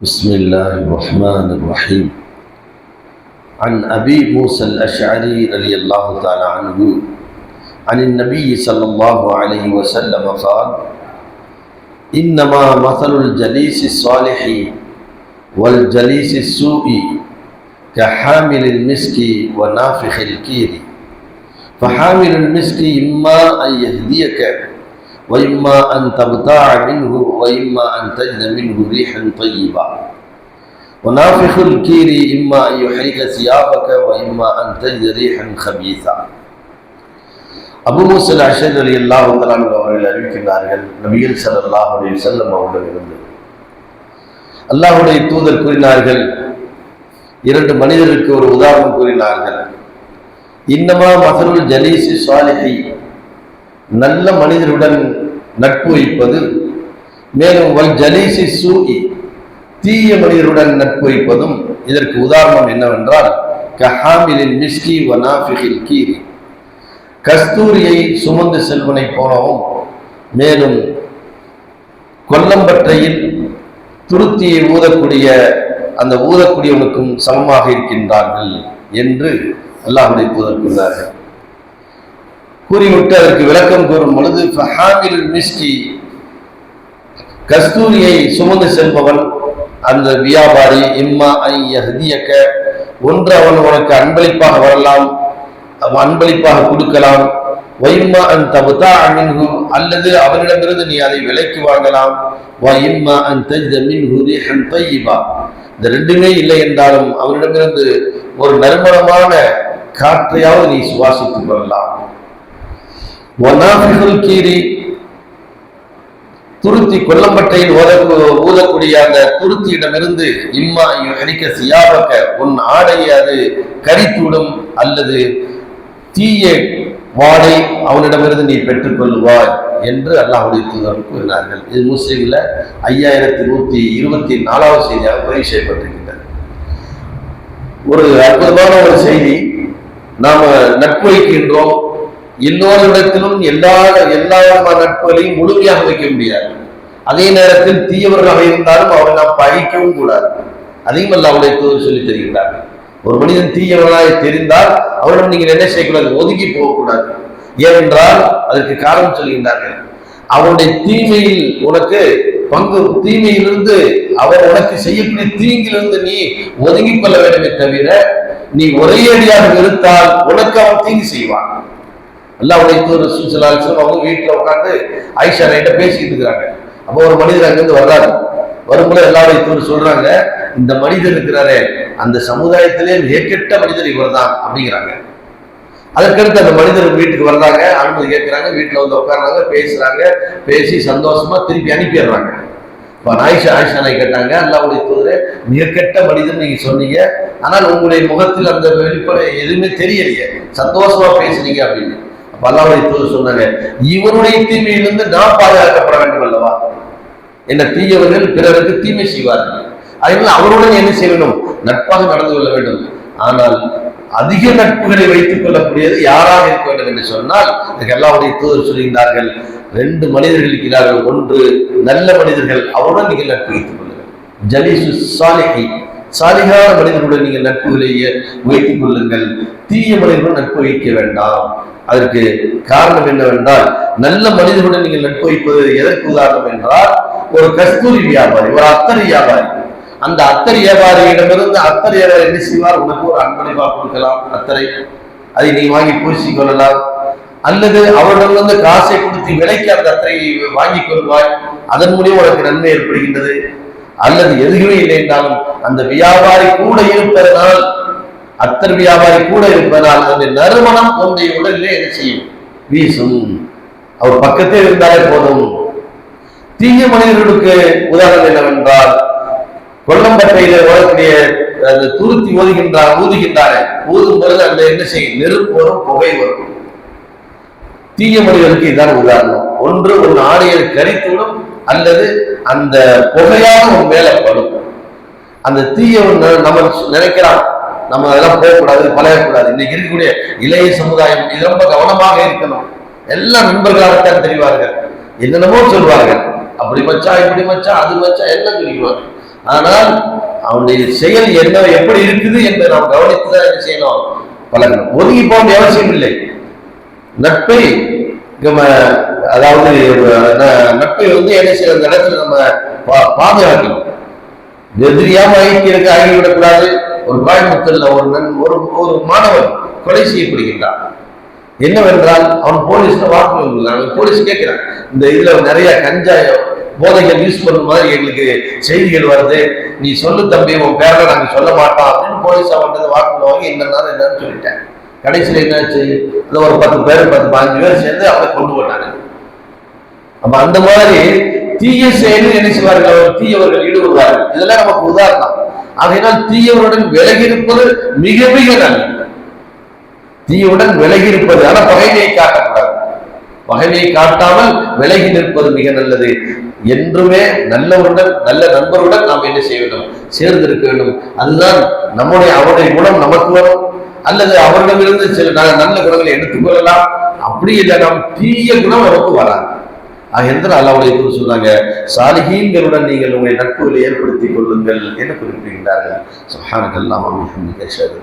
بسم الله الرحمن الرحيم. عن أبي موسى الأشعري رضي الله تعالى عنه عن النبي صلى الله عليه وسلم قال: إنما مثل الجليس الصالح والجليس السوء كحامل المسك ونافخ الكير، فحامل المسك إما أن يهديك وإما أن تبتاع منه وإما أن تجد منه ريحا طيبا، ونافخ الكير إما أن يحرق ثيابك وإما أن تجد ريحا خبيثا. Abu Musa Ashari ரலியல்லாஹு தஆலா அவர்கள் அறிவிக்கிறார்கள், நபிகள் ஸல்லல்லாஹு அலைஹி வஸல்லம் அவர்களிடமிருந்து அல்லாஹ்வுடைய தூதர் கூறினார்கள், இரண்டு மனிதருக்கு ஒரு உதாரணம் கூறினார்கள். இன்னமா மஸலுல் ஜலீஸி ஸாலிஹி, நல்ல மனிதருடன் நட்பு வைப்பது, மேலும் வல் ஜலீஸி சூஇ, தீய மனிதருடன் நட்பு வைப்பதும் இதற்கு உதாரணம் என்னவென்றால், கஹாமிலில் மிஸ்கி வ நாஃபிகில் கீரி, கஸ்தூரியை சுமந்து செல்வனை போலவும் மேலும் கொல்லம்பற்றையில் துருத்தியை ஊதக்கூடிய அந்த ஊதக்கூடியவனுக்கும் சமமாக இருக்கின்றார்கள் என்று அல்லாஹ்வுடைய தூதர் கூறினார்கள். கூறிவிட்டு அதற்கு விளக்கம் கூறும் பொழுது, ஃபஹாமிலுல் மிஸ்கி, கஸ்தூரியை சுமந்து செல்பவன் அந்த வியாபாரி, இம்மா ஐ யஹ்தியக, ஒன்று அவன் உனக்கு அன்பளிப்பாக வரலாம், அன்பளிப்பாக கொடுக்கலாம், வைம்மா அன் தபுதா மின்ஹு, அல்லது அவனிடமிருந்து நீ அதை விலைக்கு வாங்கலாம், வைம்மா அன் தஜ்த மின்ஹு ரீஹன் தய்யிபா, இந்த ரெண்டுமே இல்லை என்றாலும் அவனிடமிருந்து ஒரு நறுமணமான காற்றையாவது நீ சுவாசித்துக் கொள்ளலாம். வனாஃபிகுல் கீரி, துருத்தி கொல்லம்பட்டையில் ஊதக்கூடிய அந்த துருத்தியிடமிருந்து இம்மா யுஹரிக சியாபக, உன் ஆடையை அது கரித்துவிடும், அல்லது தீய வாடை அவனிடமிருந்து நீ பெற்றுக்கொள்வாய் என்று அல்லாஹ்வுடைய தூதர் கூறினார்கள். இது முஸ்லிம்ல 5124வது செய்தியாக பதிவு செய்யப்பட்டிருக்கின்றது. ஒரு அற்புதமான ஒரு செய்தி. நாம நட்பு வைக்கின்றோம், எல்லோரிடத்திலும் எல்லா விதமான நட்புகளையும் முழுமையாக வைக்க முடியாது. அதே நேரத்தில் தீயவர்களாக இருந்தாலும் அவரை நாம் பகைக்கவும் கூடாது. அதையும் அல்லாஹ்வுடைய தூதர் சொல்லி தருகின்றார்கள். ஒரு மனிதன் தீயவனாக தெரிந்தால் அவரிடம் நீங்கள் என்ன செய்யக்கூடாது? ஒதுங்கி போகக்கூடாது. ஏனென்றால் அதற்கு காரணம் சொல்கின்றார்கள், அவனுடைய தீமையில் உனக்கு பங்கு, தீமையிலிருந்து அவர் உனக்கு செய்யக்கூடிய தீங்கிலிருந்து நீ ஒதுங்கிக் கொள்ள வேண்டுமே தவிர, நீ ஒரே அடியாக வெறுத்தால் உனக்கு அவன் தீங்கு செய்வான். அல்லாஹ்வுடைய தூதர் ஸல்லல்லாஹு அலைஹி வஸல்லம் அவங்க வீட்டில் உட்கார்ந்து ஆயிஷா கிட்ட பேசிக்கிட்டு இருக்கிறாங்க. அப்போ ஒரு மனிதர் அங்கிருந்து வர்றாரு. வரும்போது அல்லாஹ்வுடைய தூதர் சொல்றாங்க, இந்த மனிதர் இருக்கிறாரே, அந்த சமுதாயத்திலே மிகக்கெட்ட மனிதர் இவர் தான் அப்படிங்கிறாங்க. அதற்கடுத்து அந்த மனிதர் வீட்டுக்கு வர்றாங்க, அனுமதி கேட்கிறாங்க, வீட்டில் வந்து உட்கார்றாங்க, பேசுறாங்க, பேசி சந்தோஷமா திருப்பி அனுப்பிடுறாங்க. இப்போ ஆயிஷா கேட்டாங்க, அல்லாஹ்வுடைய தூதரே, மிகக்கெட்ட மனிதர் நீங்க சொன்னீங்க, ஆனால் உங்களுடைய முகத்தில் அந்த வெளிப்படை எதுவுமே தெரியலையே, சந்தோஷமா பேசுனீங்க அப்படின்னு. அப்ப அல்லாஹ்வுடைய தூதர் சொன்னாங்க, இவருடைய தீமையிலிருந்து நான் பாதுகாக்கப்பட வேண்டும் அல்லவா? என்ன, தீயவர்கள் பிறருக்கு தீமை செய்வார்கள், அதனால அவருடன் என்ன செய்யணும்? நட்பாக நடந்து கொள்ள வேண்டும். ஆனால் அதிக நட்புகளை வைத்துக் கொள்ளக்கூடியது யாராக இருக்க வேண்டும் என்று சொன்னால், அல்லாஹ்வுடைய தூதர் சொல்கின்றார்கள், ரெண்டு மனிதர்கள் இருக்கிறார்கள். ஒன்று நல்ல மனிதர்கள், அவருடன் நீங்கள் நட்பு வைத்துக் கொள்ளுங்கள். ஜலீசு சாலிஹி, சாலிகான மனிதர்களுடன் நீங்கள் நட்புகளை வைத்துக் கொள்ளுங்கள். தீய மனிதர்களுடன் நட்பு வைக்க வேண்டாம். அதற்கு காரணம் என்னவென்றால், நல்ல மனிதர்களுடன் நீங்கள் நட்பு வைப்பது எதற்கு உதாரணம் என்றால், ஒரு கஸ்தூரி வியாபாரி, ஒரு அத்தர் வியாபாரி, அந்த அத்தர் வியாபாரியிடமிருந்து அத்தர் வியாபாரி என்ன செய்வார்? உனக்கு ஒரு அன்பளிப்பாக கொடுக்கலாம் அத்தரை, அதை நீ வாங்கி பூசிக் கொள்ளலாம். அல்லது அவரிடமிருந்து காசை கொடுத்து விலைக்கு அந்த அத்தரை வாங்கிக் கொள்வாய், அதன் மூலியம் உனக்கு நன்மை ஏற்படுகின்றது. அல்லது எதுவுமே இல்லை என்றாலும் அந்த வியாபாரி கூட இருப்பதனால், அத்தர் வியாபாரி கூட இருப்பதனால் அந்த நறுமணம் உன்னுடைய உடலிலே என்ன செய்யும்? வீசும். அவர் பக்கத்தே இருந்தாலே போதும். தீய மனிதர்களுக்கு உதாரணம் என்னவென்றால், கொல்லம்பட்டையில வரக்கூடிய அந்த துருத்தி ஊதுகின்றாரே, ஊதும் பொழுது அந்த என்ன செய்யும்? நெருப்பு வரும், புகை வரும். தீய மனிதர்களுக்கு இதுதான் உதாரணம். ஒன்று உன் ஆடையை கரித்துவிடும், அல்லது அந்த புகையாக உன் மேல படும். அந்த தீயவன் நம்ம நினைக்கிறான், நம்ம அதெல்லாம் போகக்கூடாது, பழகக்கூடாது. இன்னைக்கு இருக்கக்கூடிய இளைய சமுதாயம் இது ரொம்ப கவனமாக இருக்கணும். எல்லாம் நண்பர்களாகத்தான் தெரிவார்கள், என்னென்னமோ சொல்வார்கள். அப்படி மச்சா, இப்படி மச்சா, அது மச்சா, எல்லாம் சொல்லிக்குவாங்க. ஆனால் அவனுடைய செயல் என்ன எப்படி இருக்குது என்று நாம் கவனித்துதான் என்ன செய்யணும், பழகணும். ஒதுங்கி போக வேண்டிய அவசியம் இல்லை. நட்பை அதாவது நட்பை என்ன செய்ய அந்த இடத்துல நம்ம பாதுகாக்கணும். எதிரியாம ஆகிவிடக்கூடாது. ஒரு கோயம்புத்தூர்ல ஒரு மாணவன் கொலை செய்யப்படுகின்றான். என்னவென்றால் அவன் போலீஸ்ல வாக்குமூலம், போலீஸ் கேட்கிறான், இந்த இதுல நிறைய கஞ்சாய போதைகள் யூஸ் பண்ணும் மாதிரி எங்களுக்கு செய்திகள் வருது, நீ சொல்லு தம்பி, உன் பேரை நாங்க சொல்ல மாட்டோம் அப்படின்னு போலீஸ் அவன் வாக்குமூலம் வாங்கி என்னன்னு சொல்லிட்டேன். கடைசியில் என்னாச்சு, ஒரு 10 பேர் 15 பேர் சேர்ந்து அவனை கொண்டு போட்டாங்க. அப்ப அந்த மாதிரி தீய செயலில் என்ன செய்வார்கள், தீயவர்கள் ஈடுபடுவார்கள். இதெல்லாம் நமக்கு உதாரணம். ஆகையினால் தீயவருடன் விலகி இருப்பது மிக மிக நல்லது. தீயுடன் விலகி இருப்பது, ஆனா பகைமையை காட்டக்கூடாது. பகைமையை காட்டாமல் விலகி நிற்பது மிக நல்லது. என்றுமே நல்லவருடன் நல்ல நண்பருடன் நாம் என்ன செய்ய வேண்டும், சேர்ந்திருக்க வேண்டும். அதுதான் அவருடைய குணம் நமக்கு வரும், அல்லது அவர்களிடமிருந்து சில நல்ல குணங்களை எடுத்துக்கொள்ளலாம். அப்படி இல்லை, நாம் தீய குணம் நமக்கு வராது. எந்த அல்லாஹ்வுடைய தூதர் சொன்னாங்க, சாலிஹீன்களுடன் நீங்கள் உங்களுடைய நட்புகளை ஏற்படுத்திக் கொள்ளுங்கள் என்று குறிப்பிடுகின்றார்கள். சுப்ஹானக்கல்லாஹு வ பிஹம்திக அஷ்ஹது